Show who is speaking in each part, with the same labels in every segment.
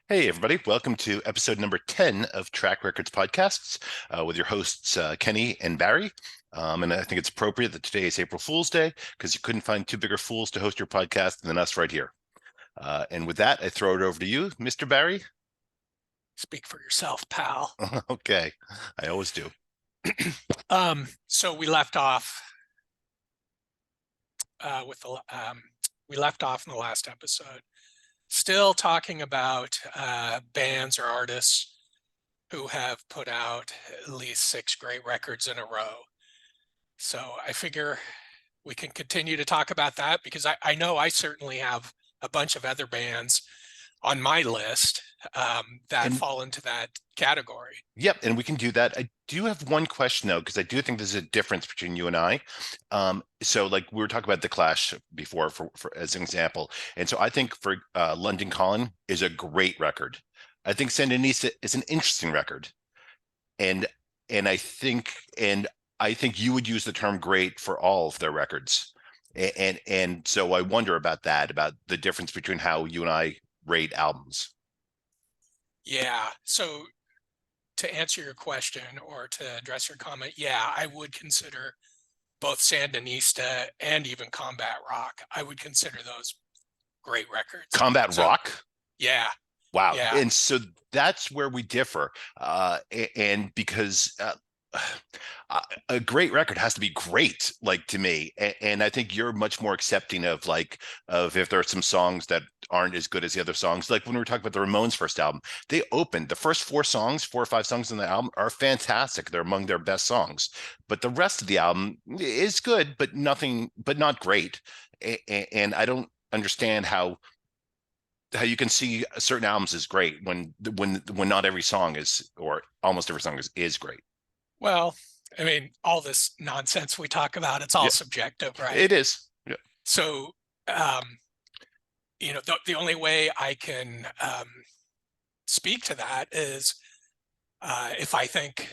Speaker 1: Hey, everybody. Welcome to episode number 10 of Track Records Podcasts with your hosts, Kenny and Barry. And I think it's appropriate that today is April Fool's Day because you couldn't find two bigger fools to host your podcast than us right here. And with that, I throw it over to you, Mr. Barry.
Speaker 2: Speak for yourself, pal.
Speaker 1: Okay, I always do.
Speaker 2: So we left off with the we left off in the last episode, still talking about bands or artists who have put out at least six great records in a row. So I figure we can continue to talk about that because I know I certainly have a bunch of other bands on my list that
Speaker 1: And
Speaker 2: fall into that category.
Speaker 1: yep, and we can do that. I do have one question though, because I do think there's a difference between you and I. So like we were talking about the Clash before for as an example. And so I think for London Calling is a great record. I think Sandinista is an interesting record. And and I think and I think you would use the term great for all of their records. And so I wonder about that, about the difference between how you and I rate albums.
Speaker 2: Yeah. So to answer your question or to address your comment, yeah, I would consider both Sandinista and even Combat Rock. I would consider those great records.
Speaker 1: Combat
Speaker 2: So
Speaker 1: Rock.
Speaker 2: yeah,
Speaker 1: Wow.
Speaker 2: yeah,
Speaker 1: And so that's where we differ. And because a great record has to be great, like to me. And I think you're much more accepting of of if there are some songs that aren't as good as the other songs. Like when we were talking about the Ramones' first album, they opened the first four or five songs on the album are fantastic. They're among their best songs. But the rest of the album is good, but not great. And I don't understand how you can see certain albums as great when not every song is, or almost every song is great.
Speaker 2: well, I mean, all this nonsense we talk about, it's all
Speaker 1: Yeah,
Speaker 2: subjective, right?
Speaker 1: it is. Yeah.
Speaker 2: So, um, the only way I can speak to that is if I think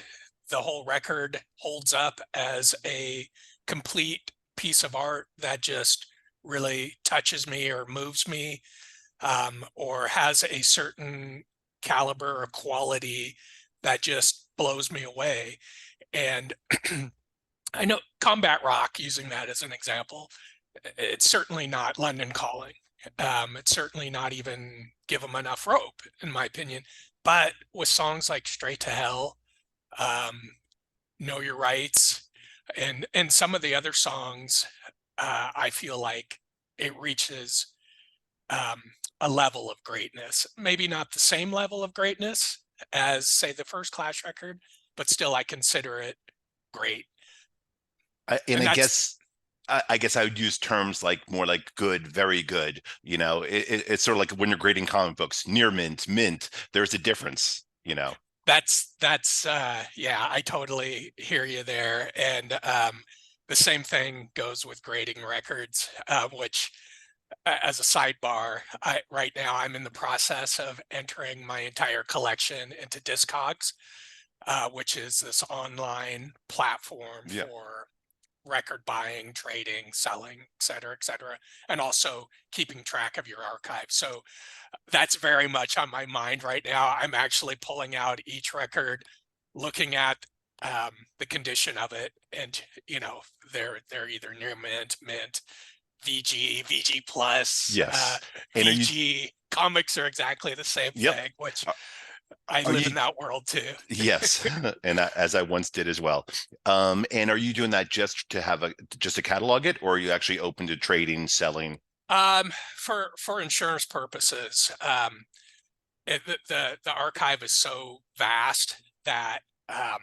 Speaker 2: the whole record holds up as a complete piece of art that just really touches me or moves me, or has a certain caliber or quality that just blows me away. And I know Combat Rock, using that as an example, it's certainly not London Calling. It's certainly not even Give 'Em Enough Rope, in my opinion. But with songs like Straight to Hell, um, Know Your Rights, and some of the other songs, I feel like it reaches um, a level of greatness. Maybe not the same level of greatness as, say, the first Clash record, but still I consider it great.
Speaker 1: And
Speaker 2: And
Speaker 1: I
Speaker 2: that's
Speaker 1: guess I guess I would use terms like more like good, very good. It's sort of like when you're grading comic books, near mint, mint. There's a difference.
Speaker 2: yeah, I totally hear you there. And the same thing goes with grading records, which as a sidebar, right now I'm in the process of entering my entire collection into Discogs, which is this online platform
Speaker 1: Yeah.
Speaker 2: for record buying, trading, selling, et cetera, and also keeping track of your archive. So that's very much on my mind right now. I'm actually pulling out each record, looking at the condition of it, and they're either near mint, mint, VG, VG plus,
Speaker 1: Yes. And are you?
Speaker 2: VG. Comics are exactly the same
Speaker 1: Yep.
Speaker 2: thing, which
Speaker 1: Are
Speaker 2: I
Speaker 1: are
Speaker 2: live
Speaker 1: you?
Speaker 2: in that world too.
Speaker 1: Yes. And as I once did as well. And are you doing that just to have just to catalog it, or are you actually open to trading, selling?
Speaker 2: For insurance purposes, the archive is so vast that um,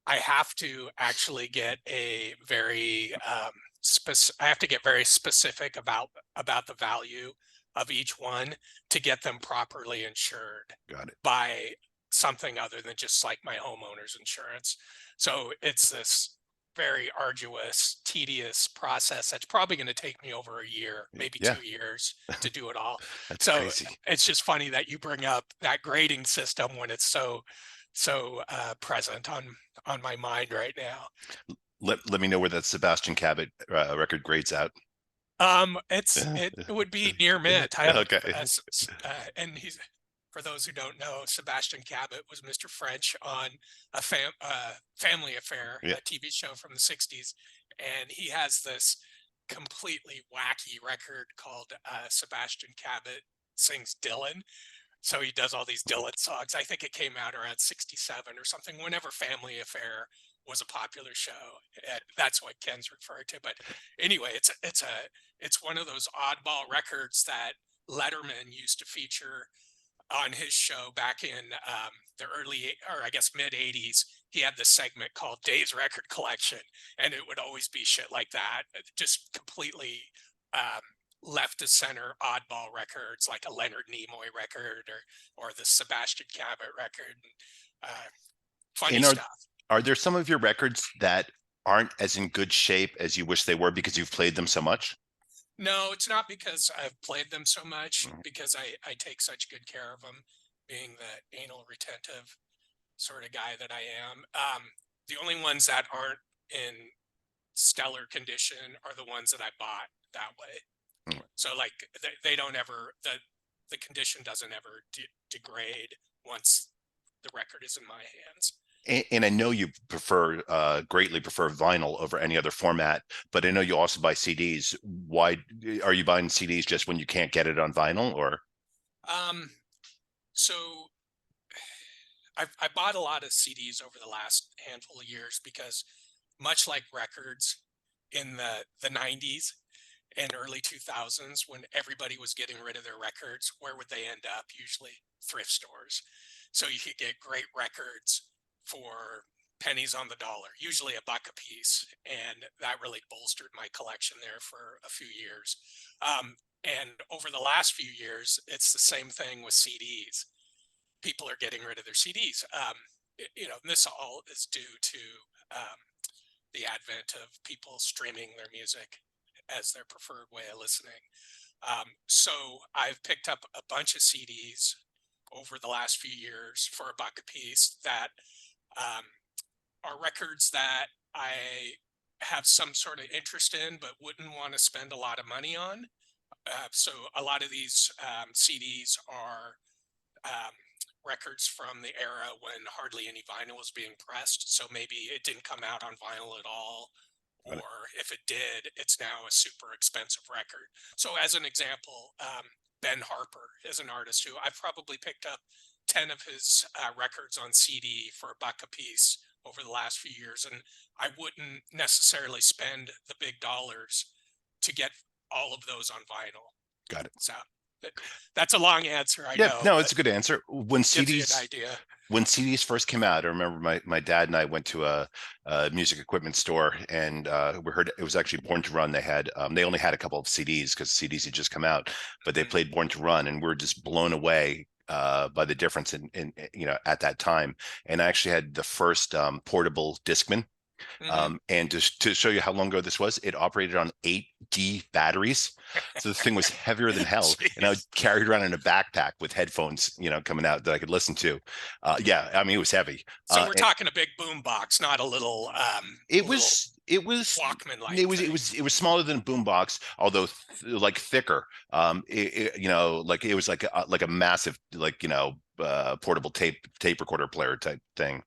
Speaker 2: I have to actually get a very I have to get very specific about the value of each one to get them properly insured
Speaker 1: Got it.
Speaker 2: by something other than just like my homeowner's insurance. So it's this very arduous, tedious process that's probably going to take me over a year, maybe
Speaker 1: Yeah,
Speaker 2: 2 years to do it all.
Speaker 1: that's
Speaker 2: So
Speaker 1: crazy.
Speaker 2: it's just funny that you bring up that grading system when it's so present on my mind right now.
Speaker 1: Let me know where that Sebastian Cabot record grades out.
Speaker 2: It would be near mint. I have,
Speaker 1: Okay.
Speaker 2: and he's, for those who don't know, Sebastian Cabot was Mr. French on Family Affair,
Speaker 1: Yeah.
Speaker 2: a TV show from the '60s, and he has this completely wacky record called Sebastian Cabot Sings Dylan. So he does all these Dylan songs. I think it came out around '67 or something, whenever Family Affair was a popular show. That's what Ken's referring to. But anyway, it's one of those oddball records that Letterman used to feature on his show back in the early, or I guess mid '80s. He had this segment called Dave's Record Collection, and it would always be shit like that, just completely um, left to center oddball records, like a Leonard Nimoy record or the Sebastian Cabot record. Uh, Funny
Speaker 1: And
Speaker 2: stuff.
Speaker 1: are there some of your records that aren't as in good shape as you wish they were because you've played them so much?
Speaker 2: No, it's not because I've played them so much,
Speaker 1: Mhm.
Speaker 2: because I take such good care of them, being the anal retentive sort of guy that I am. The only ones that aren't in stellar condition are the ones that I bought that way. So like they don't ever, the condition doesn't ever degrade once the record is in my hands.
Speaker 1: And I know you greatly prefer vinyl over any other format, but I know you also buy CDs. Why are you buying CDs just when you can't get it on vinyl or?
Speaker 2: Um, so I bought a lot of CDs over the last handful of years because, much like records in the '90s and early 2000s, when everybody was getting rid of their records, where would they end up? Usually thrift stores. So you could get great records for pennies on the dollar, usually $1 a piece, and that really bolstered my collection there for a few years. And over the last few years, it's the same thing with CDs. People are getting rid of their CDs. And this all is due to um, the advent of people streaming their music as their preferred way of listening. So I've picked up a bunch of CDs over the last few years for $1 a piece that um, are records that I have some sort of interest in, but wouldn't want to spend a lot of money on. So a lot of these CDs are um, records from the era when hardly any vinyl was being pressed. So maybe it didn't come out on vinyl at all. Or if it did, it's now a super expensive record. So, as an example, Ben Harper is an artist who I've probably picked up 10 of his records on CD for $1 a piece over the last few years. And I wouldn't necessarily spend the big dollars to get all of those on vinyl.
Speaker 1: Got it.
Speaker 2: So, that, that's a long answer, I
Speaker 1: Yeah,
Speaker 2: know,
Speaker 1: no,
Speaker 2: but
Speaker 1: it's a good answer.
Speaker 2: gives you an idea.
Speaker 1: When CDs first came out, I remember my dad and I went to a music equipment store and we heard it was actually Born to Run. They only had a couple of CDs because CDs had just come out, but they
Speaker 2: Mhm.
Speaker 1: played Born to Run and we were just blown away by the difference in at that time. And I actually had the first portable Discman.
Speaker 2: Mhm.
Speaker 1: And to show you how long ago this was, it operated on 8D batteries. So the thing was heavier than hell. And I would
Speaker 2: Jeez.
Speaker 1: carry it around in a backpack with headphones, coming out that I could listen to. Yeah, I mean, it was heavy.
Speaker 2: So we're
Speaker 1: And
Speaker 2: talking a big boom box, not a
Speaker 1: it
Speaker 2: little
Speaker 1: was, it was,
Speaker 2: Walkman
Speaker 1: it
Speaker 2: like
Speaker 1: was, it
Speaker 2: thing.
Speaker 1: was, it was smaller than a boombox, although like thicker. Like it was like a massive, portable tape recorder player type thing.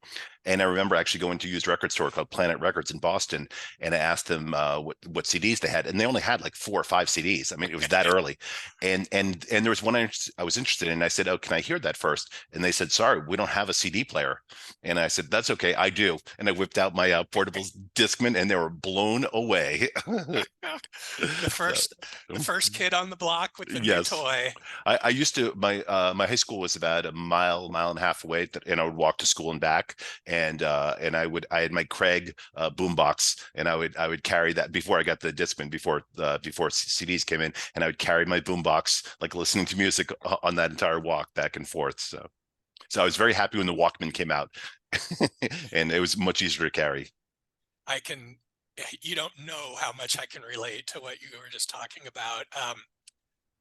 Speaker 1: And I remember actually going to a used record store called Planet Records in Boston, and I asked them what CDs they had, and they only had like 4 or 5 CDs. I mean, it was that early, and there was one I was interested in. And I said, "Oh, can I hear that first?" And they said, "Sorry, we don't have a CD player." And I said, "That's okay, I do." And I whipped out my portable Discman, and they were blown away.
Speaker 2: the
Speaker 1: So,
Speaker 2: first the first kid on the block with the new
Speaker 1: yes.
Speaker 2: toy.
Speaker 1: I used to my high school was about a mile and a half away, and I would walk to school and back, and I had my Craig boombox, and I would carry that before I got the Discman before CDs came in, and I would carry my boombox like listening to music on that entire walk back and forth. So I was very happy when the Walkman came out, and it was much easier to carry.
Speaker 2: I can You don't know how much I can relate to what you were just talking about.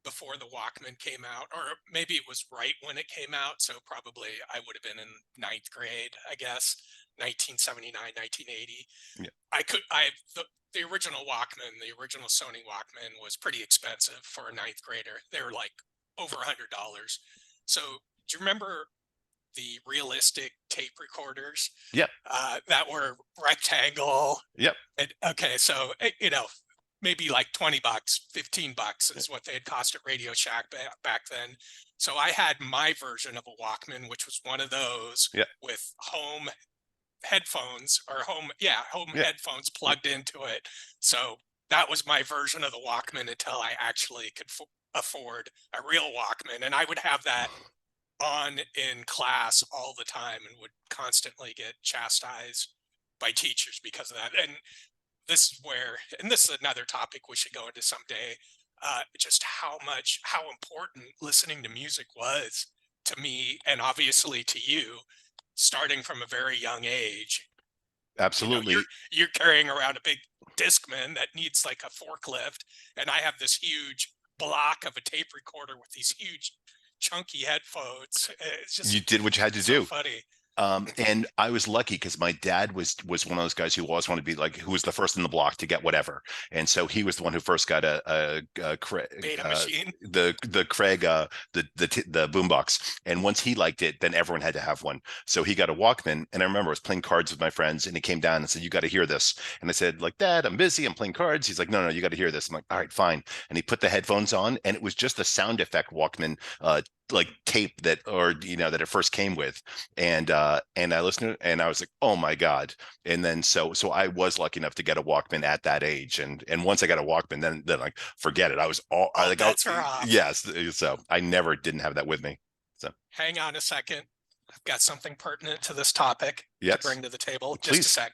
Speaker 2: Before the Walkman came out, or maybe it was right when it came out, so probably I would have been in ninth grade, I guess. 1979, 1980.
Speaker 1: Yeah.
Speaker 2: The original Walkman, the original Sony Walkman was pretty expensive for a ninth grader. They were like over $100. So do you remember the realistic tape recorders
Speaker 1: Yep.
Speaker 2: that were rectangle?
Speaker 1: Yep.
Speaker 2: And okay, so maybe like $20, $15 is what they had cost at Radio Shack back then. So I had my version of a Walkman, which was one of those
Speaker 1: Yep.
Speaker 2: with home headphones or home
Speaker 1: Yeah.
Speaker 2: headphones plugged into it. So that was my version of the Walkman until I actually could afford a real Walkman, and I would have that on in class all the time and would constantly get chastised by teachers because of that. And this is where, and this is another topic we should go into someday, just how important listening to music was to me and obviously to you, starting from a very young age. You know, you're
Speaker 1: Absolutely.
Speaker 2: you're carrying around a big Discman that needs like a forklift, and I have this huge block of a tape recorder with these huge chunky headphones. It's
Speaker 1: You
Speaker 2: just
Speaker 1: did what you had to
Speaker 2: so
Speaker 1: do.
Speaker 2: funny.
Speaker 1: And I was lucky because my dad was one of those guys who always wanted to be like who was the first in the block to get whatever, and so he was the one who first got a
Speaker 2: Beta machine.
Speaker 1: the Craig the boombox, and once he liked it, then everyone had to have one. So he got a Walkman, and I remember I was playing cards with my friends, and he came down and said, "You got to hear this," and I said, "Like Dad, I'm busy, I'm playing cards." He's like, "No, no, you got to hear this." I'm like, "All right, fine," and he put the headphones on, and it was just a sound effect Walkman like tape that or that it first came with, and I listened to it and I was like, oh my God. And then so I was lucky enough to get a Walkman at that age, and once I got a Walkman, then like forget it. I was all I
Speaker 2: All
Speaker 1: like
Speaker 2: bets are off.
Speaker 1: yes, so I never didn't have that with me. So
Speaker 2: Hang on a second. I've got something pertinent to this topic to
Speaker 1: yes,
Speaker 2: bring to the table. Just a
Speaker 1: please.
Speaker 2: sec.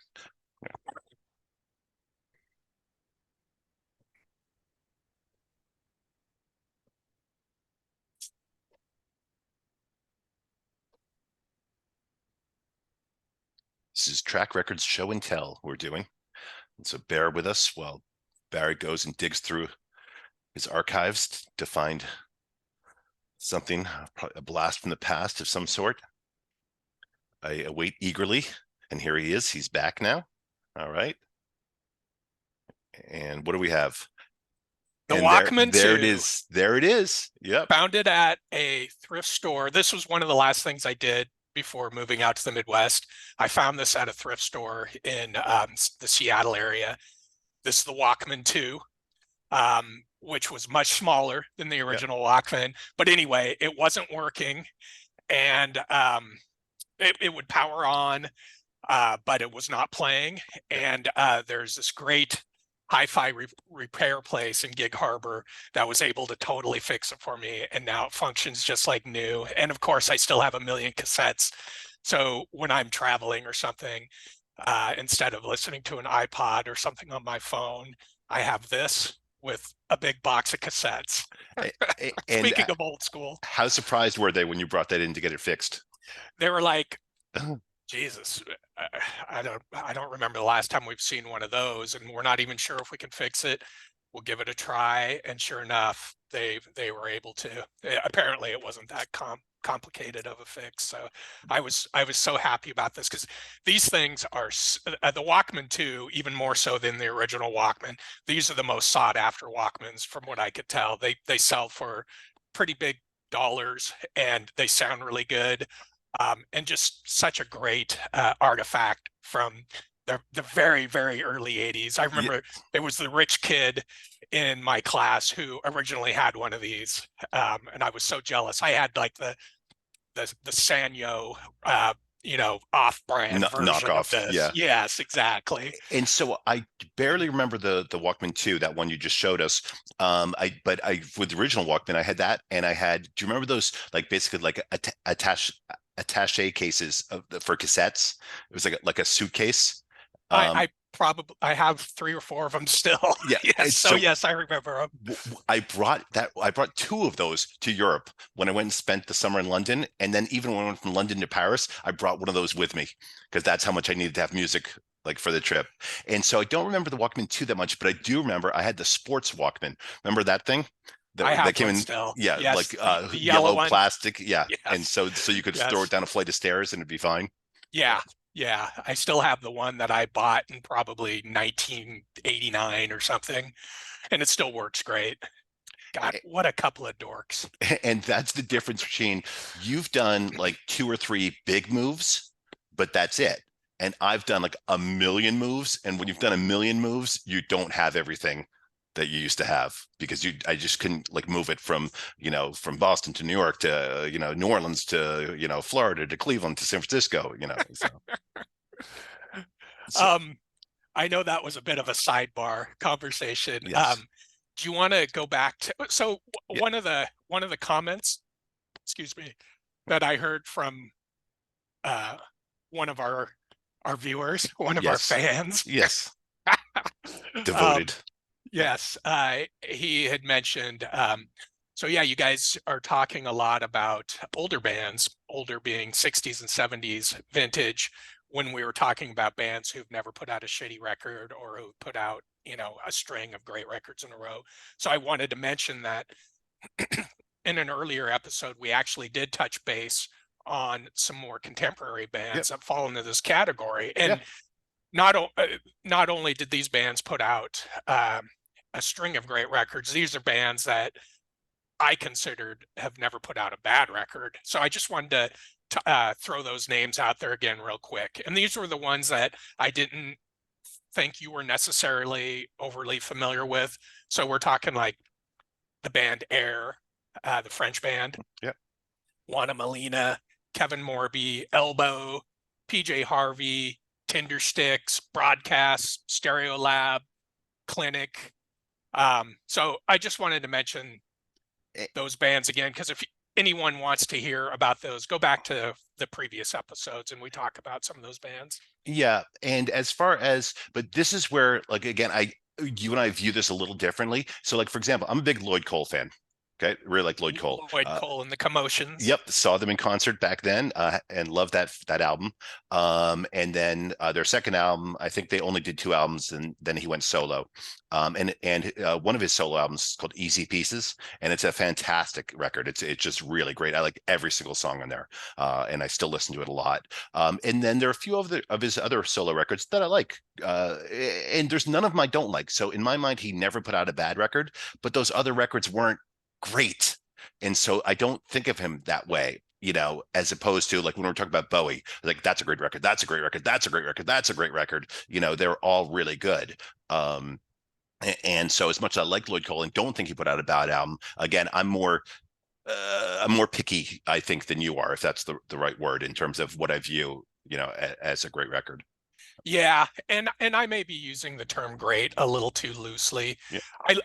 Speaker 1: This is Track Records Show and Tell we're doing, and so bear with us while Barry goes and digs through his archives to find something, probably a blast from the past of some sort. I await eagerly, and here he is. He's back now. All right. And what do we have?
Speaker 2: The
Speaker 1: And there,
Speaker 2: Walkman
Speaker 1: there it
Speaker 2: 2,
Speaker 1: is. There it is. Yep.
Speaker 2: founded at a thrift store. This was one of the last things I did before moving out to the Midwest. I found this at a thrift store in the Seattle area. This is the Walkman 2, which was much smaller than the
Speaker 1: Yep.
Speaker 2: original Walkman. But anyway, it wasn't working, and it would power on, but it was not playing. And there's this great hi-fi repair place in Gig Harbor that was able to totally fix it for me, and now it functions just like new. And of course, I still have a million cassettes. So when I'm traveling or something, instead of listening to an iPod or something on my phone, I have this with a big box of cassettes.
Speaker 1: And
Speaker 2: Speaking of old school,
Speaker 1: how surprised were they when you brought that in to get it fixed?
Speaker 2: they were like, Jesus, I don't remember the last time we've seen one of those, and we're not even sure if we can fix it. We'll give it a try, and sure enough, they were able to. Apparently, it wasn't that complicated of a fix. So I was so happy about this because these things are the Walkman 2, even more so than the original Walkman. These are the most sought after Walkmans, from what I could tell. They sell for pretty big dollars, and they sound really good. And just such a great artifact from the very, very early 80s. I
Speaker 1: Yeah.
Speaker 2: remember there was the rich kid in my class who originally had one of these, and I was so jealous. I had like the Sanyo, off-brand version of
Speaker 1: Knockoff.
Speaker 2: this.
Speaker 1: Yeah.
Speaker 2: Yes, exactly.
Speaker 1: And so I barely remember the Walkman 2, that one you just showed us. But I with the original Walkman, I had that, and I had. Do you remember those like basically like attache cases for cassettes? It was like a suitcase. Um,
Speaker 2: I have 3 or 4 of them still.
Speaker 1: yeah.
Speaker 2: Yes,
Speaker 1: And
Speaker 2: so
Speaker 1: so
Speaker 2: yes, I remember them.
Speaker 1: I brought 2 of those to Europe when I went and spent the summer in London, and then even when I went from London to Paris, I brought one of those with me because that's how much I needed to have music like for the trip. And so I don't remember the Walkman 2 that much, but I do remember I had the sports Walkman. Remember that thing
Speaker 2: I
Speaker 1: that
Speaker 2: have
Speaker 1: came
Speaker 2: one
Speaker 1: in?
Speaker 2: still.
Speaker 1: Yeah,
Speaker 2: Yes,
Speaker 1: like
Speaker 2: the yellow
Speaker 1: yellow
Speaker 2: one.
Speaker 1: plastic. Yeah, and
Speaker 2: Yes,
Speaker 1: so you could throw
Speaker 2: yes,
Speaker 1: it down a flight of stairs and it'd be fine.
Speaker 2: yeah. Yeah, I still have the one that I bought in probably 1989 or something, and it still works great. God, what a couple of dorks.
Speaker 1: And that's the difference between you've done like two or three big moves, but that's it. And I've done like a million moves. And when you've done a million moves, you don't have everything that you used to have because I just couldn't like move it from, from Boston to New York to, New Orleans to, Florida to Cleveland to San Francisco, so
Speaker 2: Um, I know that was a bit of a sidebar conversation.
Speaker 1: yes.
Speaker 2: Do you want to go back to so
Speaker 1: Yeah.
Speaker 2: one of the comments, excuse me, that I heard from uh one of our viewers, one of our
Speaker 1: Yes.
Speaker 2: fans.
Speaker 1: Yes.
Speaker 2: um,
Speaker 1: Devoted. Yeah.
Speaker 2: yes, he had mentioned. So yeah, you guys are talking a lot about older bands, older being 60s and 70s vintage, when we were talking about bands who've never put out a shitty record or who put out, a string of great records in a row. So I wanted to mention that in an earlier episode, we actually did touch base on some more contemporary
Speaker 1: Yeah.
Speaker 2: bands that fall into this category.
Speaker 1: Yeah.
Speaker 2: And not only did these bands put out a string of great records, these are bands that I considered have never put out a bad record. So I just wanted to throw those names out there again real quick. And these were the ones that I didn't think you were necessarily overly familiar with. So we're talking like the band Air, the French band,
Speaker 1: Yeah.
Speaker 2: Juana Molina, Kevin Morby, Elbow, PJ Harvey, Tinder Sticks, Broadcast, Stereo Lab, Clinic. So I just wanted to mention
Speaker 1: Eh,
Speaker 2: those bands again, because if anyone wants to hear about those, go back to the previous episodes and we talk about some of those bands.
Speaker 1: Yeah, and as far as, but this is where, like, again, you and I view this a little differently. So, like, for example, I'm a big Lloyd Cole fan. Okay, really like Lloyd Cole.
Speaker 2: Lloyd Cole and the Commotions.
Speaker 1: Yep, saw them in concert back then, and loved that album. And then their second album, I think they only did two albums, and then he went solo. And one of his solo albums is called Easy Pieces, and it's a fantastic record. It's just really great. I like every single song on there, and I still listen to it a lot. And then there are a few of his other solo records that I like, and there's none of them I don't like. So in my mind, he never put out a bad record, but those other records weren't great. And so I don't think of him that way, as opposed to like when we're talking about Bowie, like that's a great record, that's a great record, that's a great record, that's a great record. They're all really good. And so as much as I like Lloyd Cole and don't think he put out a bad album, again, I'm more picky, I think, than you are, if that's the right word in terms of what I view, as a great record.
Speaker 2: Yeah, and I may be using the term great a little too loosely.
Speaker 1: Yeah.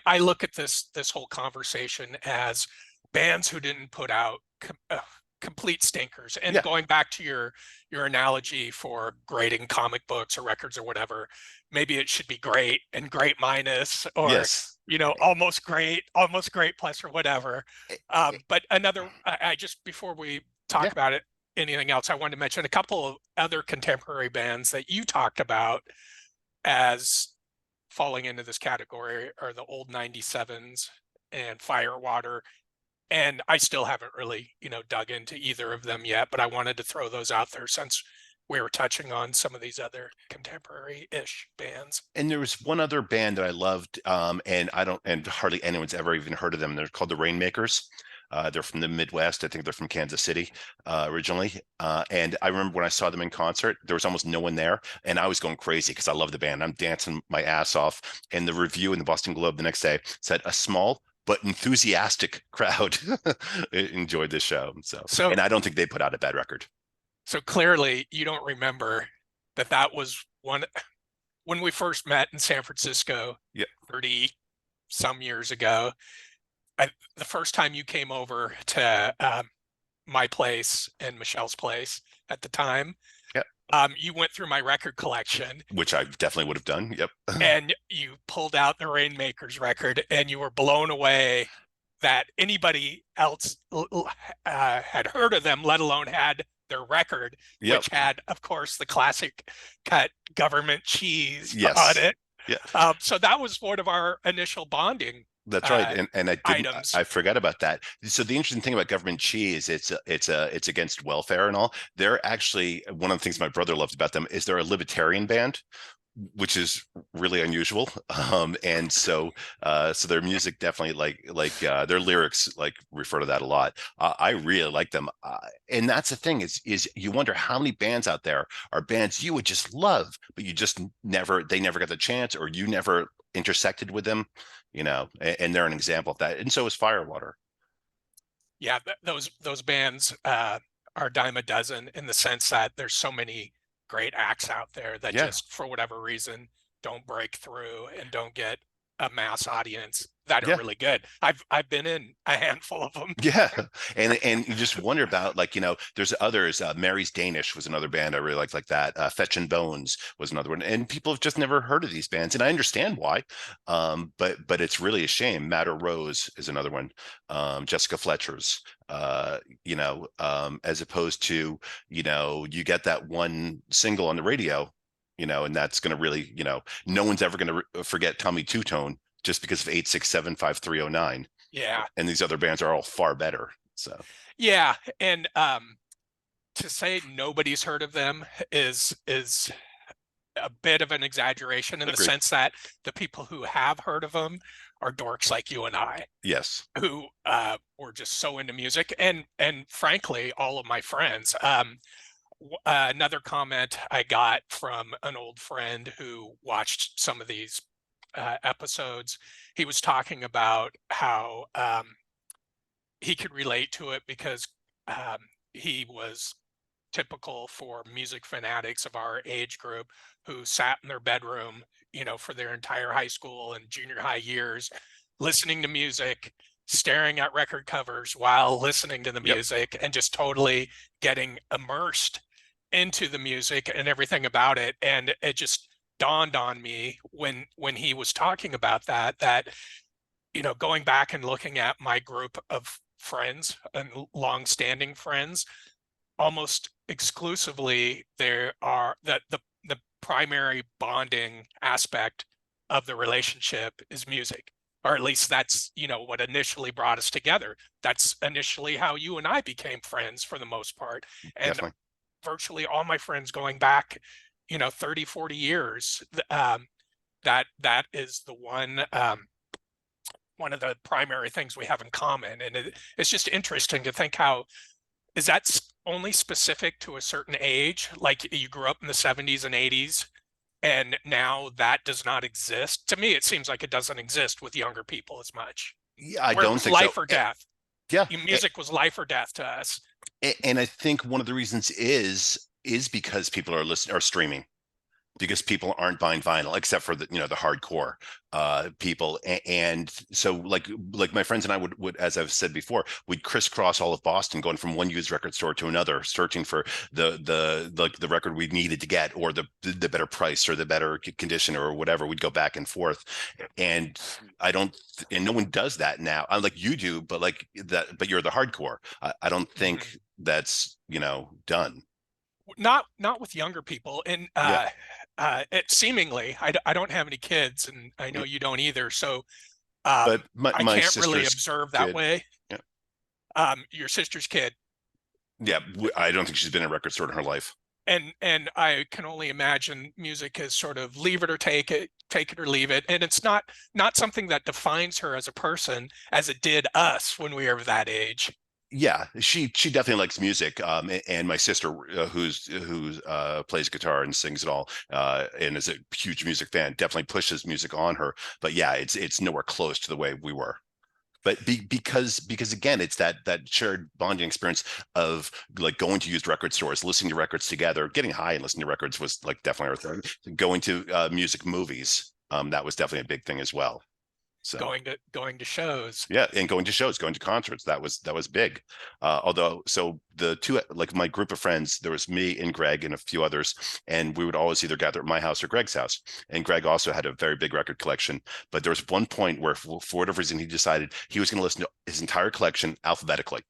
Speaker 2: I look at this whole conversation as bands who didn't put out complete stinkers. And
Speaker 1: Yeah.
Speaker 2: going back to your analogy for grading comic books or records or whatever, maybe it should be great and great minus, or
Speaker 1: Yes.
Speaker 2: almost great plus, or whatever. But I just, before we talk
Speaker 1: Yeah.
Speaker 2: about it, anything else, I wanted to mention a couple of other contemporary bands that you talked about as falling into this category are the old 97s and Firewater. And I still haven't really, dug into either of them yet, but I wanted to throw those out there since we were touching on some of these other contemporary-ish bands.
Speaker 1: And there was one other band that I loved, and hardly anyone's ever even heard of them. They're called the Rainmakers. They're from the Midwest. I think they're from Kansas City originally. And I remember when I saw them in concert, there was almost no one there, and I was going crazy because I love the band. I'm dancing my ass off. And the review in the Boston Globe the next day said a small but enthusiastic crowd enjoyed this show.
Speaker 2: So,
Speaker 1: And I don't think they put out a bad record.
Speaker 2: so clearly you don't remember that was one when we first met in San Francisco
Speaker 1: Yeah.
Speaker 2: 30 some years ago. The first time you came over to my place and Michelle's place at the time,
Speaker 1: Yeah.
Speaker 2: you went through my record collection,
Speaker 1: Which I definitely would have done. Yep.
Speaker 2: and you pulled out the Rainmakers record, and you were blown away that anybody else had heard of them, let alone had their record,
Speaker 1: Yep.
Speaker 2: which had, of course, the classic cut government cheese on
Speaker 1: Yes.
Speaker 2: it.
Speaker 1: Yeah.
Speaker 2: So that was one of our initial bonding
Speaker 1: That's right, and
Speaker 2: items.
Speaker 1: I forgot about that. So the interesting thing about government cheese, it's against welfare and all. They're actually one of the things my brother loved about them is they're a libertarian band, which is really unusual. And so so their music definitely their lyrics like refer to that a lot. I really like them, and that's the thing is you wonder how many bands out there are bands you would just love, but you just never they never got the chance, or you never intersected with them, and they're an example of that. And so is Firewater.
Speaker 2: Yeah, those bands are a dime a dozen in the sense that there's so many great acts out there that
Speaker 1: Yeah,
Speaker 2: just for whatever reason don't break through and don't get a mass audience that are
Speaker 1: yeah.
Speaker 2: really good. I've been in a handful of them.
Speaker 1: Yeah, and you just wonder about there's others. Mary's Danish was another band I really liked like that. Fetch and Bones was another one, and people have just never heard of these bands, and I understand why. But it's really a shame. Madder Rose is another one. Jessica Fletcher's. As opposed to you get that one single on the radio, and that's going to really no one's ever going to forget Tommy Two Tone just because of 8675309,
Speaker 2: Yeah.
Speaker 1: and these other bands are all far better. So
Speaker 2: Yeah, and to say nobody's heard of them is a bit of an exaggeration in the
Speaker 1: agreed.
Speaker 2: sense that the people who have heard of them are dorks like you and I,
Speaker 1: Yes.
Speaker 2: who were just so into music, and frankly, all of my friends. Another comment I got from an old friend who watched some of these episodes, he was talking about how he could relate to it because um, he was typical for music fanatics of our age group who sat in their bedroom, for their entire high school and junior high years, listening to music, staring at record covers while listening to the
Speaker 1: Yep.
Speaker 2: music, and just totally getting immersed into the music and everything about it. And it just dawned on me when he was talking about that going back and looking at my group of friends and long-standing friends, almost exclusively there are the primary bonding aspect of the relationship is music, or at least that's what initially brought us together. That's initially how you and I became friends for the most part. And
Speaker 1: Definitely.
Speaker 2: virtually all my friends going back 30-40 years, that is the one of the primary things we have in common. And it's just interesting to think how is that only specific to a certain age? Like you grew up in the 70s and 80s, and now that does not exist. To me, it seems like it doesn't exist with younger people as much,
Speaker 1: Yeah, I
Speaker 2: where it
Speaker 1: don't
Speaker 2: was
Speaker 1: think so.
Speaker 2: life or death.
Speaker 1: Yeah,
Speaker 2: Music was life or death to us.
Speaker 1: and I think one of the reasons is because people are listening are streaming, because people aren't buying vinyl except for the hardcore people. And so like my friends and I would, as I've said before, we'd crisscross all of Boston, going from one used record store to another, searching for the record we needed to get, or the better price or the better condition or whatever. We'd go back and forth, and I don't and no one does that now. I'm like, you do, but like that, but you're the hardcore. I don't think
Speaker 2: Mhm.
Speaker 1: that's done.
Speaker 2: Not with younger people, and
Speaker 1: Yeah.
Speaker 2: it seemingly I don't have any kids, and I know
Speaker 1: Mm.
Speaker 2: you don't either, so
Speaker 1: But
Speaker 2: I
Speaker 1: my
Speaker 2: can't really
Speaker 1: sister's
Speaker 2: observe that
Speaker 1: kid,
Speaker 2: way.
Speaker 1: yeah,
Speaker 2: Your sister's kid,
Speaker 1: yeah, I don't think she's been in a record store in her life.
Speaker 2: and I can only imagine music is sort of leave it or take it or leave it, and it's not something that defines her as a person as it did us when we were of that age.
Speaker 1: Yeah, she definitely likes music. And my sister, who's plays guitar and sings it all, and is a huge music fan, definitely pushes music on her. But yeah, it's nowhere close to the way we were. But because again, it's that shared bonding experience of like going to used record stores, listening to records together, getting high and listening to records was like definitely our thing. Going to music movies, that was definitely a big thing as well. So
Speaker 2: Going to shows.
Speaker 1: yeah, and going to shows, going to concerts, that was big. Although, so the two, like my group of friends, there was me and Greg and a few others, and we would always either gather at my house or Greg's house. And Greg also had a very big record collection, but there was one point where, for whatever reason, he decided he was going to listen to his entire collection alphabetically.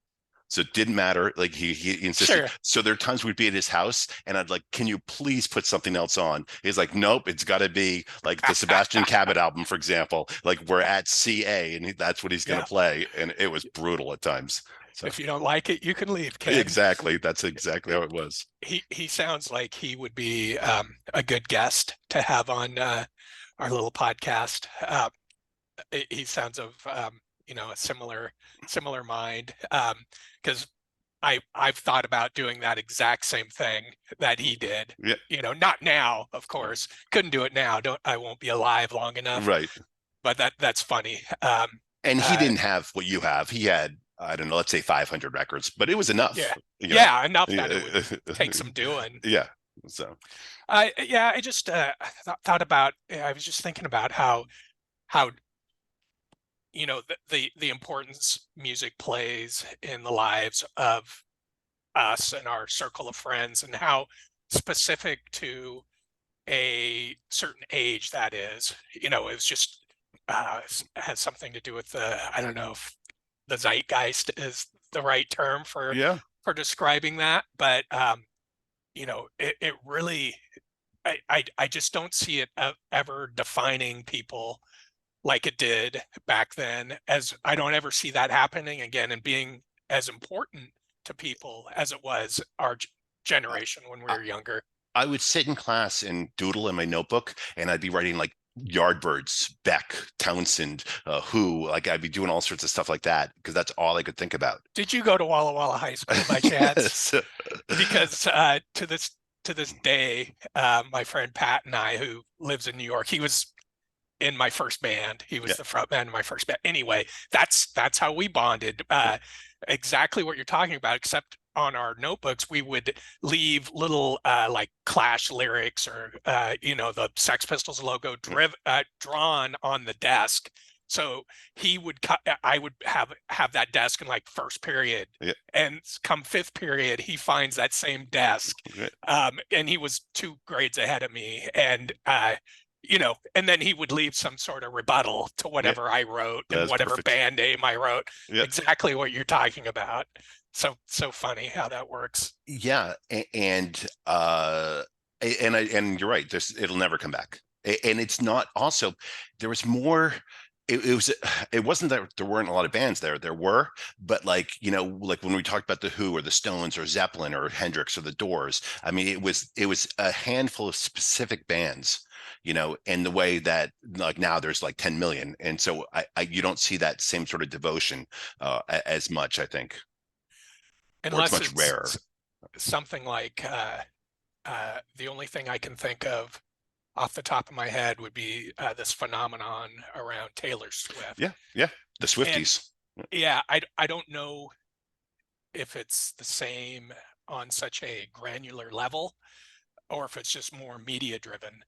Speaker 1: So it didn't matter. Like he insisted.
Speaker 2: Sure.
Speaker 1: So there are times we'd be at his house and I'd like, can you please put something else on? He's like, nope, it's got to be like the Sebastian Cabot album, for example. Like we're at CA and that's what he's going
Speaker 2: Yeah.
Speaker 1: to play. And it was brutal at times. So
Speaker 2: If you don't like it, you can leave, Ken.
Speaker 1: exactly. That's exactly how it was.
Speaker 2: He sounds like he would be a good guest to have on our little podcast. He sounds of a similar mind, because I've thought about doing that exact same thing that he did.
Speaker 1: Yeah.
Speaker 2: Not now, of course. Couldn't do it now. I won't be alive long enough.
Speaker 1: Right.
Speaker 2: But that's funny.
Speaker 1: And he
Speaker 2: Uh,
Speaker 1: didn't have what you have. He had, I don't know, let's say 500 records, but it was enough,
Speaker 2: yeah,
Speaker 1: you know.
Speaker 2: yeah, enough that it would take some doing.
Speaker 1: Yeah. So
Speaker 2: I just thought about. I was just thinking about how the importance music plays in the lives of us and our circle of friends, and how specific to a certain age that is. It's just has something to do with I don't know if the zeitgeist is the right term
Speaker 1: yeah.
Speaker 2: for describing that, but it really, I just don't see it ever defining people like it did back then, as I don't ever see that happening again and being as important to people as it was our generation when we
Speaker 1: I,
Speaker 2: were younger.
Speaker 1: I would sit in class and doodle in my notebook, and I'd be writing like Yardbirds, Beck, Townsend, Who. Like I'd be doing all sorts of stuff like that because that's all I could think about.
Speaker 2: Did you go to Walla Walla High School by chance?
Speaker 1: Yes.
Speaker 2: Because to this day, my friend Pat and I, who lives in New York, he was in my first band. He was
Speaker 1: Yeah.
Speaker 2: the front man in my first band. Anyway, that's how we bonded. Exactly what you're talking about, except on our notebooks, we would leave little like Clash lyrics, or the Sex Pistols logo drawn on the desk. So he would I would have that desk in like first period,
Speaker 1: Yeah.
Speaker 2: and come fifth period, he finds that same desk.
Speaker 1: Yeah.
Speaker 2: And he was 2 grades ahead of me, and and then he would leave some sort of rebuttal to
Speaker 1: Yeah.
Speaker 2: whatever I wrote and
Speaker 1: That's
Speaker 2: whatever
Speaker 1: perfect.
Speaker 2: band name I wrote.
Speaker 1: Yeah.
Speaker 2: Exactly what you're talking about. So funny how that works.
Speaker 1: Yeah. And you're right. It'll never come back. And it's not also, there was more. It wasn't that there weren't a lot of bands there. There were, but like, like when we talked about the Who or the Stones or Zeppelin or Hendrix or the Doors, I mean, it was a handful of specific bands, in the way that like now there's like 10 million. And so you don't see that same sort of devotion as much, I think, or it's
Speaker 2: Unless
Speaker 1: much rarer.
Speaker 2: it's something like the only thing I can think of off the top of my head would be this phenomenon around Taylor Swift.
Speaker 1: Yeah. Yeah. The
Speaker 2: And
Speaker 1: Swifties.
Speaker 2: yeah, I don't know if it's the same on such a granular level, or if it's just more media driven.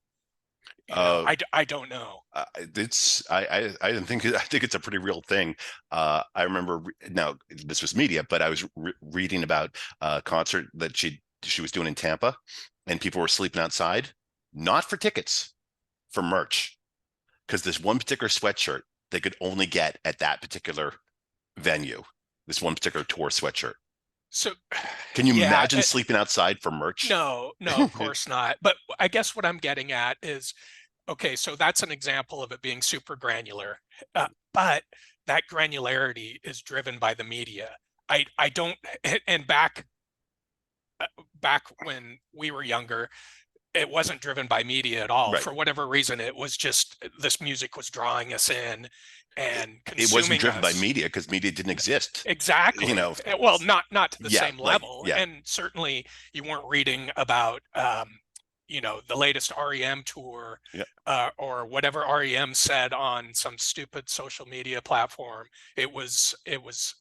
Speaker 1: Uh,
Speaker 2: I don't know.
Speaker 1: I think it's a pretty real thing. I remember now this was media, but I was reading about a concert that she was doing in Tampa, and people were sleeping outside, not for tickets, for merch, because this one particular sweatshirt they could only get at that particular venue. This one particular tour sweatshirt.
Speaker 2: So,
Speaker 1: Can you
Speaker 2: yeah,
Speaker 1: imagine sleeping outside for merch?
Speaker 2: no, of course not. But I guess what I'm getting at is, okay, so that's an example of it being super granular, but that granularity is driven by the media. I don't, and back when we were younger, it wasn't driven by media at all.
Speaker 1: Right.
Speaker 2: For whatever reason, it was just this music was drawing us in and
Speaker 1: It wasn't
Speaker 2: consuming
Speaker 1: driven by
Speaker 2: us.
Speaker 1: media because media didn't exist.
Speaker 2: Exactly. Well, not to the
Speaker 1: Yeah,
Speaker 2: same
Speaker 1: like,
Speaker 2: level,
Speaker 1: yeah,
Speaker 2: and certainly you weren't reading about the latest REM tour,
Speaker 1: yeah.
Speaker 2: or whatever REM said on some stupid social media platform. It was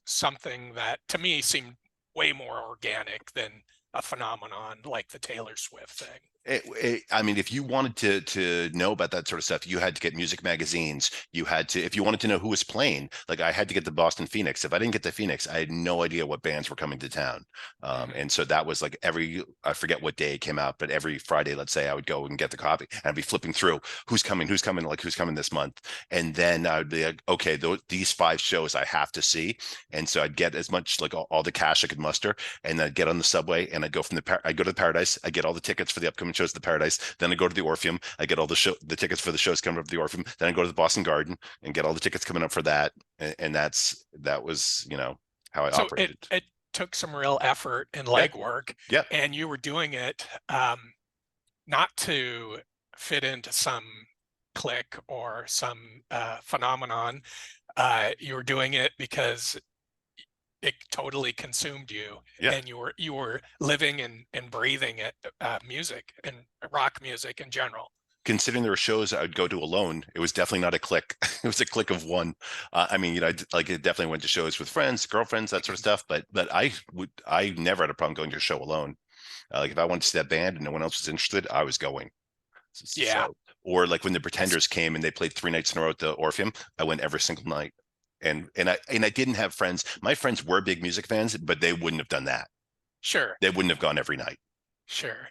Speaker 2: something that to me seemed way more organic than a phenomenon like the Taylor Swift thing.
Speaker 1: I mean, if you wanted to know about that sort of stuff, you had to get music magazines. You had to, if you wanted to know who was playing, like I had to get the Boston Phoenix. If I didn't get the Phoenix, I had no idea what bands were coming to town.
Speaker 2: Mhm.
Speaker 1: And so that was like every, I forget what day it came out, but every Friday, let's say, I would go and get the copy, and I'd be flipping through like who's coming this month, and then I would be like, okay, these five shows I have to see, and so I'd get as much like all the cash I could muster, and I'd get on the subway and I'd go I'd go to the Paradise. I get all the tickets for the upcoming shows at the Paradise. Then I go to the Orpheum. I get all the tickets for the shows coming up at the Orpheum. Then I go to the Boston Garden and get all the tickets coming up for that. And that was, how I
Speaker 2: So
Speaker 1: operated.
Speaker 2: it took some real effort and
Speaker 1: Yeah,
Speaker 2: legwork,
Speaker 1: yeah.
Speaker 2: and you were doing it not to fit into some clique or some phenomenon. You were doing it because it totally consumed you,
Speaker 1: Yeah.
Speaker 2: and you were living and breathing it, music and rock music in general.
Speaker 1: Considering there were shows I would go to alone, it was definitely not a clique. It was a clique of one. I mean, like it definitely went to shows with friends, girlfriends, that sort of stuff. But I never had a problem going to a show alone. Like if I wanted to see that band and no one else was interested, I was going.
Speaker 2: Yeah,
Speaker 1: So, or like when the
Speaker 2: that's
Speaker 1: Pretenders came and they played 3 nights in a row at the Orpheum, I went every single night. And I didn't have friends. My friends were big music fans, but they wouldn't have done that.
Speaker 2: sure.
Speaker 1: They wouldn't have gone every night.
Speaker 2: Sure.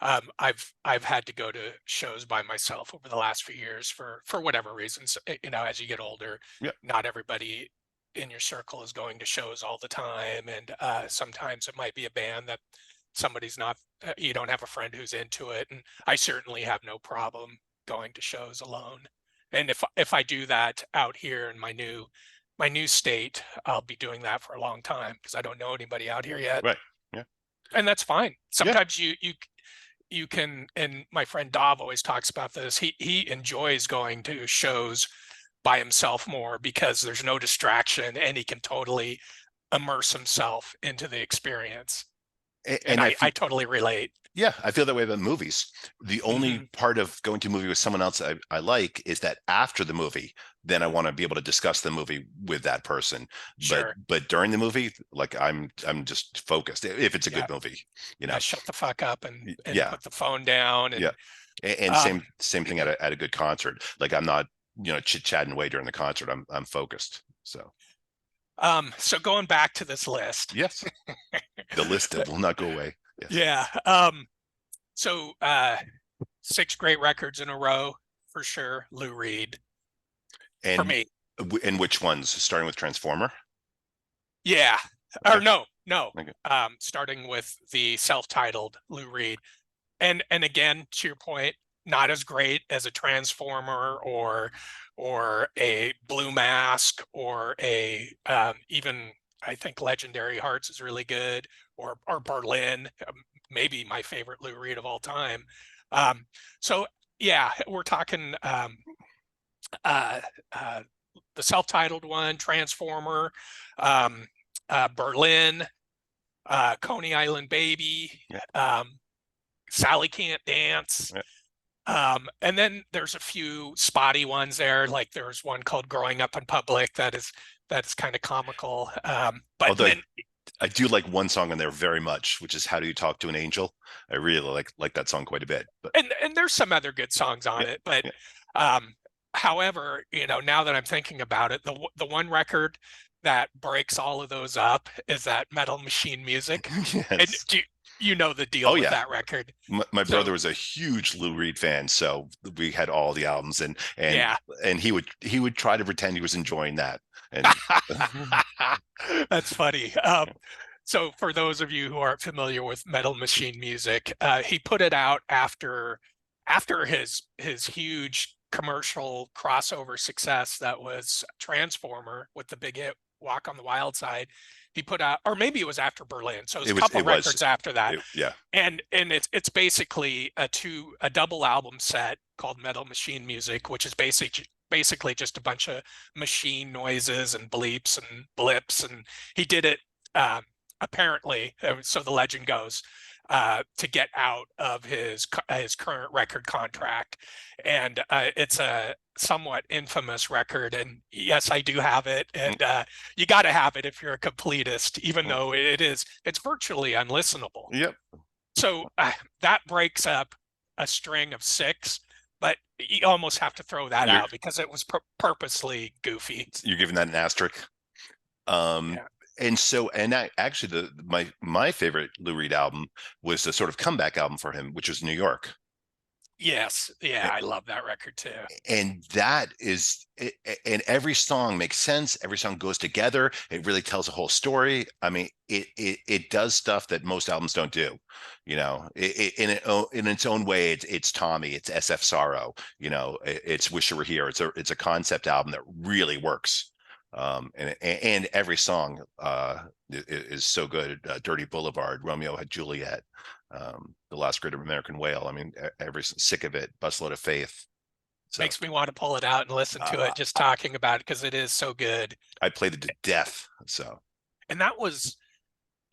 Speaker 2: I've had to go to shows by myself over the last few years for whatever reasons. As you get older,
Speaker 1: Yeah,
Speaker 2: not everybody in your circle is going to shows all the time, and sometimes it might be a band that somebody's not. You don't have a friend who's into it, and I certainly have no problem going to shows alone. And if I do that out here in my new state, I'll be doing that for a long time because I don't know anybody out here yet,
Speaker 1: right. Yeah,
Speaker 2: and that's fine.
Speaker 1: yeah.
Speaker 2: Sometimes you can, and my friend Dov always talks about this. He enjoys going to shows by himself more because there's no distraction and he can totally immerse himself into the experience. And
Speaker 1: And I
Speaker 2: I
Speaker 1: feel,
Speaker 2: totally relate.
Speaker 1: yeah, I feel that way about movies. The only
Speaker 2: Hmm.
Speaker 1: part of going to a movie with someone else I like is that after the movie, then I want to be able to discuss the movie with that person. But
Speaker 2: Sure.
Speaker 1: but during the movie, like I'm just focused if it's a
Speaker 2: Yeah.
Speaker 1: good movie, you
Speaker 2: Yeah.
Speaker 1: know.
Speaker 2: Shut the fuck up and
Speaker 1: Yeah,
Speaker 2: put the phone down.
Speaker 1: yeah.
Speaker 2: And
Speaker 1: And
Speaker 2: um
Speaker 1: same thing at a good concert. Like I'm not, chit chatting away during the concert. I'm focused. So
Speaker 2: so going back to this list.
Speaker 1: yes, the list that will not go away. Yes.
Speaker 2: Yeah. So 6 great records in a row for sure. Lou Reed for
Speaker 1: And
Speaker 2: me.
Speaker 1: and which ones? Starting with Transformer.
Speaker 2: Yeah. Or
Speaker 1: Okay.
Speaker 2: no.
Speaker 1: Okay.
Speaker 2: Starting with the self-titled Lou Reed. And again, to your point, not as great as a Transformer or a Blue Mask or a even I think Legendary Hearts is really good, or Berlin, maybe my favorite Lou Reed of all time. Um, so yeah, we're talking uh, uh, the self-titled one, Transformer, um, Berlin, Coney Island Baby,
Speaker 1: Yeah.
Speaker 2: um, Sally Can't Dance.
Speaker 1: Yeah.
Speaker 2: And then there's a few spotty ones there, like there's one called Growing Up in Public that's kind of comical. But
Speaker 1: Although
Speaker 2: then
Speaker 1: I do like one song on there very much, which is "How Do You Talk to an Angel." I really like that song quite a bit. But
Speaker 2: and there's some other good songs on
Speaker 1: yeah,
Speaker 2: it, but
Speaker 1: yeah.
Speaker 2: um, however, now that I'm thinking about it, the one record that breaks all of those up is that Metal Machine Music. And
Speaker 1: Yes.
Speaker 2: you know the
Speaker 1: Oh
Speaker 2: deal with
Speaker 1: yeah.
Speaker 2: that record.
Speaker 1: My brother
Speaker 2: So
Speaker 1: was a huge Lou Reed fan, so we had all the albums, and and
Speaker 2: yeah.
Speaker 1: and he would try to pretend he was enjoying that. And
Speaker 2: That's funny. So for those of you who aren't familiar with Metal Machine Music, he put it out after his huge commercial crossover success that was Transformer with the big hit Walk on the Wild Side. He put out, or maybe it was after Berlin. So it was
Speaker 1: it
Speaker 2: a
Speaker 1: was
Speaker 2: couple
Speaker 1: it was
Speaker 2: records after that.
Speaker 1: yeah.
Speaker 2: And it's basically a double album set called Metal Machine Music, which is basically just a bunch of machine noises and bleeps and blips. And he did it apparently, so the legend goes, to get out of his current record contract. And it's a somewhat infamous record. And yes, I do have it.
Speaker 1: Mm,
Speaker 2: And you got to have it if you're a completist, even
Speaker 1: mm.
Speaker 2: though it's virtually unlistenable.
Speaker 1: Yep.
Speaker 2: So that breaks up. a string of 6, but you almost have to throw that
Speaker 1: You're
Speaker 2: out because it was purposely goofy.
Speaker 1: you're giving that an asterisk. Um,
Speaker 2: Yeah.
Speaker 1: and so, and I actually, my favorite Lou Reed album was a sort of comeback album for him, which was New York.
Speaker 2: Yes. Yeah, I love that record too.
Speaker 1: And that is, and every song makes sense. Every song goes together. It really tells a whole story. I mean, it does stuff that most albums don't do. In its own way, it's Tommy, it's SF Sorrow. It's Wish You Were Here. It's a concept album that really works. And every song is so good. Dirty Boulevard, Romeo Had Juliet, The Last Great American Whale. I mean, every Sick of It, Busload of Faith. So
Speaker 2: Makes me want to pull it out and listen to
Speaker 1: uh,
Speaker 2: it just talking about it because it is so good.
Speaker 1: I played it to death. So
Speaker 2: And that was,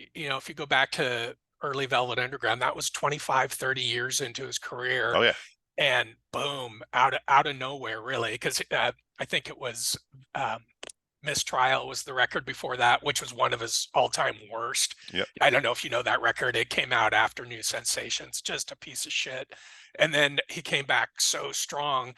Speaker 2: if you go back to early Velvet Underground, that was 25, 30 years into his career.
Speaker 1: oh yeah,
Speaker 2: And boom, out of nowhere, really, because I think it was Mistrial was the record before that, which was one of his all-time worst.
Speaker 1: yeah,
Speaker 2: I don't know if you know that record. It came out after New Sensations, just a piece of shit. And then he came back so strong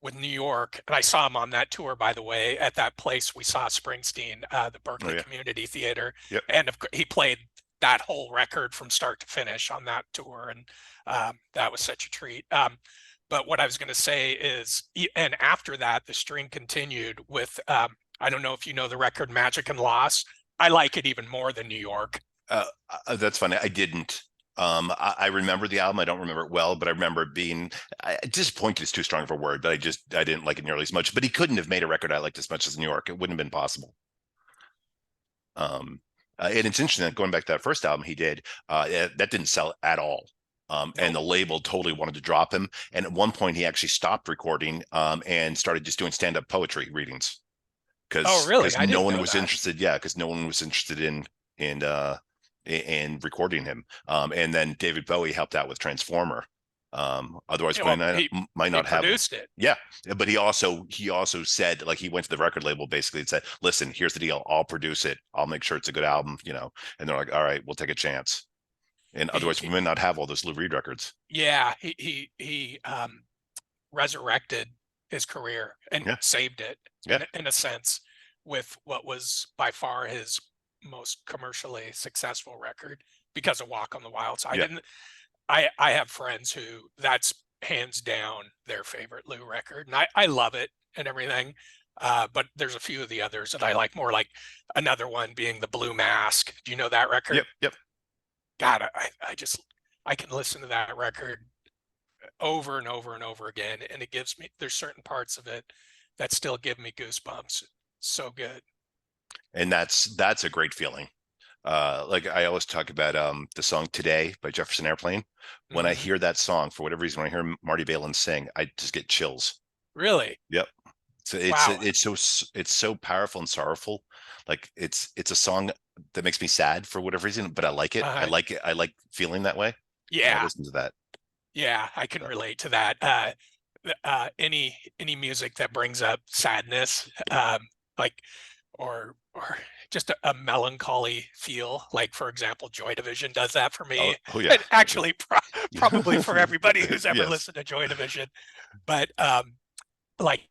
Speaker 2: with New York. And I saw him on that tour, by the way, at that place we saw Springsteen, the
Speaker 1: oh
Speaker 2: Berkeley
Speaker 1: yeah,
Speaker 2: Community Theater.
Speaker 1: yep.
Speaker 2: And he played that whole record from start to finish on that tour. And that was such a treat. But what I was going to say is, and after that, the string continued with, I don't know if you know the record Magic and Loss. I like it even more than New York.
Speaker 1: That's funny. I didn't. I remember the album. I don't remember it well, but I remember it being disappointed is too strong of a word, but I didn't like it nearly as much. But he couldn't have made a record I liked as much as New York. It wouldn't have been possible. And it's interesting that going back to that first album he did, that didn't sell at all. And
Speaker 2: Nope.
Speaker 1: the label totally wanted to drop him. And at one point, he actually stopped recording and started just doing stand-up poetry readings
Speaker 2: Oh, really?
Speaker 1: because
Speaker 2: I
Speaker 1: no
Speaker 2: didn't
Speaker 1: one
Speaker 2: know
Speaker 1: was
Speaker 2: that.
Speaker 1: interested. Yeah, because no one was interested in recording him. And then David Bowie helped out with Transformer. Otherwise,
Speaker 2: Well,
Speaker 1: might
Speaker 2: he
Speaker 1: not have him.
Speaker 2: produced it.
Speaker 1: Yeah, but he also said, like, he went to the record label basically and said, "Listen, here's the deal. I'll produce it. I'll make sure it's a good album." And they're like, "All right, we'll take a chance." And
Speaker 2: He,
Speaker 1: otherwise, we might not have all those Lou Reed records.
Speaker 2: yeah, he resurrected his career and
Speaker 1: Yeah,
Speaker 2: saved it
Speaker 1: yeah,
Speaker 2: in a sense with what was by far his most commercially successful record because of Walk on the Wild Side.
Speaker 1: yeah.
Speaker 2: And I have friends who that's hands down their favorite Lou record, and I love it and everything. But there's a few of the others that I like more, like another one being the Blue Mask. Do you know that record?
Speaker 1: Yep, yep.
Speaker 2: God, I can listen to that record over and over and over again, and there's certain parts of it that still give me goosebumps. So good.
Speaker 1: And that's a great feeling. Like I always talk about the song Today by Jefferson Airplane. When I
Speaker 2: Hmm.
Speaker 1: hear that song, for whatever reason, when I hear Marty Balin sing, I just get chills.
Speaker 2: Really?
Speaker 1: Yep. So
Speaker 2: Wow.
Speaker 1: it's so powerful and sorrowful. Like it's a song that makes me sad for whatever reason, but I like it. I
Speaker 2: Uh,
Speaker 1: like it. I like feeling that way when I
Speaker 2: yeah,
Speaker 1: listen to that.
Speaker 2: yeah, I can
Speaker 1: So,
Speaker 2: relate to that. Any music that brings up sadness, like or just a melancholy feel, like for example, Joy Division does that for
Speaker 1: oh,
Speaker 2: me,
Speaker 1: oh yeah.
Speaker 2: and actually probably for everybody who's ever
Speaker 1: Yes.
Speaker 2: listened to Joy Division. But like